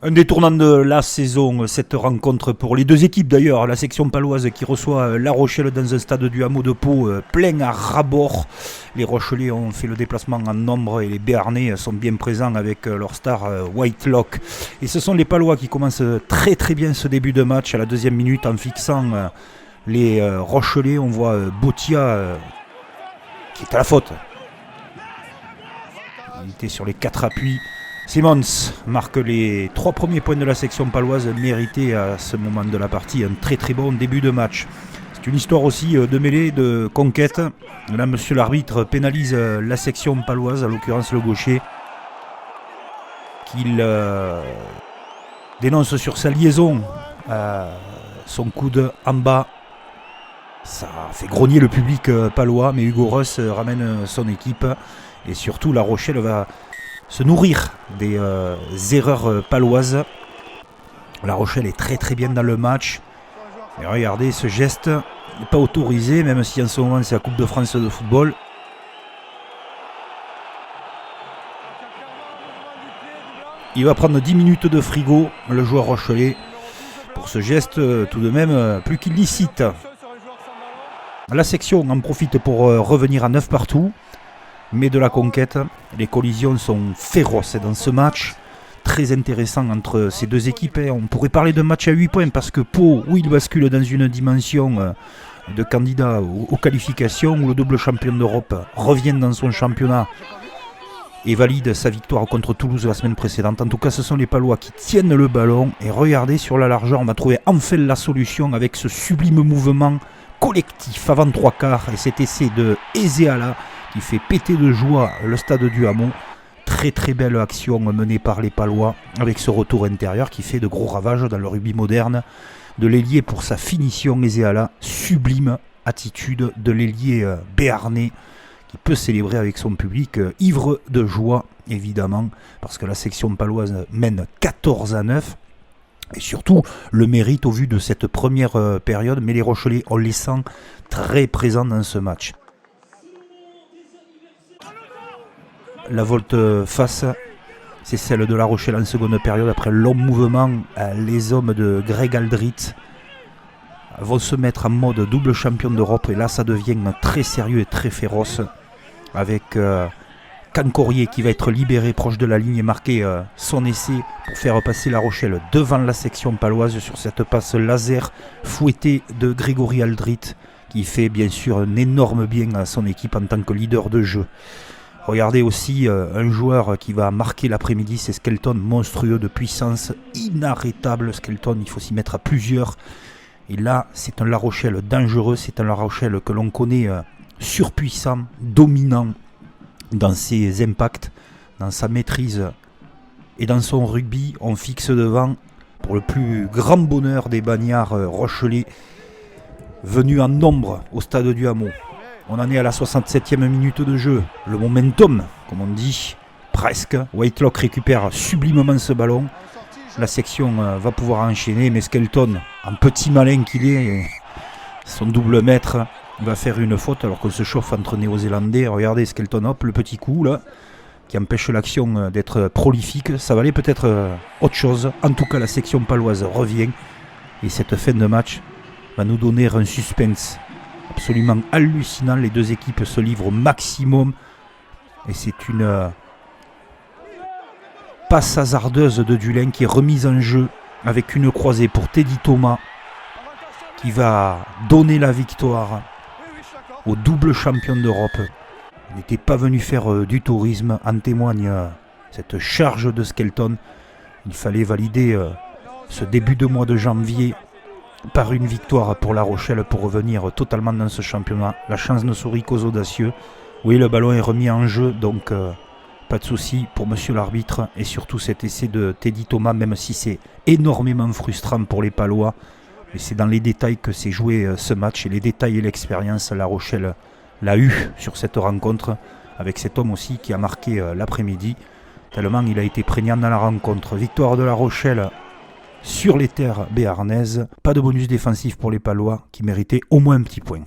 Un des tournants de la saison, cette rencontre pour les deux équipes d'ailleurs, la section paloise qui reçoit La Rochelle dans un stade du Hameau de Pau plein à ras-bord. Les Rochelais ont fait le déplacement en nombre et les Béarnais sont bien présents avec leur star Whitelock. Et ce sont les Palois qui commencent très très bien ce début de match à la deuxième minute en fixant les Rochelais. On voit Botia qui est à la faute. Il était sur les 4 appuis. Simmons marque les 3 premiers points de la section paloise, mérités à ce moment de la partie. Un très très bon début de match. C'est une histoire aussi de mêlée, de conquête. Là, monsieur l'arbitre pénalise la section paloise, à l'occurrence le gaucher, qu'il dénonce sur sa liaison. Son coude en bas. Ça fait grogner le public palois, mais Hugo Reuss ramène son équipe. Et surtout, La Rochelle va se nourrir des erreurs paloises. La Rochelle est très très bien dans le match. Et regardez, ce geste n'est pas autorisé, même si en ce moment c'est la Coupe de France de football. Il va prendre 10 minutes de frigo, le joueur rochelais, pour ce geste tout de même plus qu'illicite. La section en profite pour revenir à 9 partout. Mais de la conquête, les collisions sont féroces dans ce match, très intéressant entre ces deux équipes. On pourrait parler d'un match à 8 points parce que Pau, où il bascule dans une dimension de candidat aux qualifications, où le double champion d'Europe revient dans son championnat et valide sa victoire contre Toulouse la semaine précédente. En tout cas, ce sont les Palois qui tiennent le ballon et regardez sur la largeur, on va trouver enfin la solution avec ce sublime mouvement collectif avant 3 quarts et cet essai de Ezeala qui fait péter de joie le stade du Hameau. Très très belle action menée par les Palois avec ce retour intérieur qui fait de gros ravages dans le rugby moderne. De l'ailier pour sa finition, Ezeala, sublime attitude de l'ailier béarnais qui peut célébrer avec son public, ivre de joie évidemment, parce que la section paloise mène 14-9. Et surtout le mérite au vu de cette première période, mais les Rochelais, on les sent très présents dans ce match. La volte-face, c'est celle de La Rochelle en seconde période. Après un long mouvement, les hommes de Greg Aldrit vont se mettre en mode double champion d'Europe. Et là, ça devient très sérieux et très féroce. Avec Cancorier qui va être libéré proche de la ligne et marquer son essai pour faire passer La Rochelle devant la section paloise sur cette passe laser fouettée de Grégory Aldrit, qui fait bien sûr un énorme bien à son équipe en tant que leader de jeu. Regardez aussi un joueur qui va marquer l'après-midi, c'est Skelton, monstrueux de puissance, inarrêtable. Skelton, il faut s'y mettre à plusieurs. Et là, c'est un La Rochelle dangereux, c'est un La Rochelle que l'on connaît surpuissant, dominant dans ses impacts, dans sa maîtrise et dans son rugby. On fixe devant, pour le plus grand bonheur des bagnards rochelais, venus en nombre au stade du Hameau. On en est à la 67e minute de jeu. Le momentum, comme on dit, presque. Whitelock récupère sublimement ce ballon. La section va pouvoir enchaîner, mais Skelton, en petit malin qu'il est, son double maître, va faire une faute alors qu'on se chauffe entre Néo-Zélandais. Regardez Skelton, hop, le petit coup là, qui empêche l'action d'être prolifique. Ça valait peut-être autre chose. En tout cas, la section paloise revient. Et cette fin de match va nous donner un suspense absolument hallucinant. Les deux équipes se livrent au maximum et c'est une passe hasardeuse de Dulin qui est remise en jeu avec une croisée pour Teddy Thomas qui va donner la victoire au double champion d'Europe. Il n'était pas venu faire du tourisme, en témoigne cette charge de Skelton. Il fallait valider ce début de mois de janvier par une victoire pour La Rochelle pour revenir totalement dans ce championnat. La chance ne sourit qu'aux audacieux. Oui, le ballon est remis en jeu, donc pas de souci pour monsieur l'arbitre. Et surtout cet essai de Teddy Thomas, même si c'est énormément frustrant pour les Palois. Mais c'est dans les détails que s'est joué ce match. Et les détails et l'expérience, La Rochelle l'a eu sur cette rencontre. Avec cet homme aussi qui a marqué l'après-midi. Tellement il a été prégnant dans la rencontre. Victoire de La Rochelle sur les terres béarnaises. Pas de bonus défensif pour les Palois qui méritaient au moins un petit point.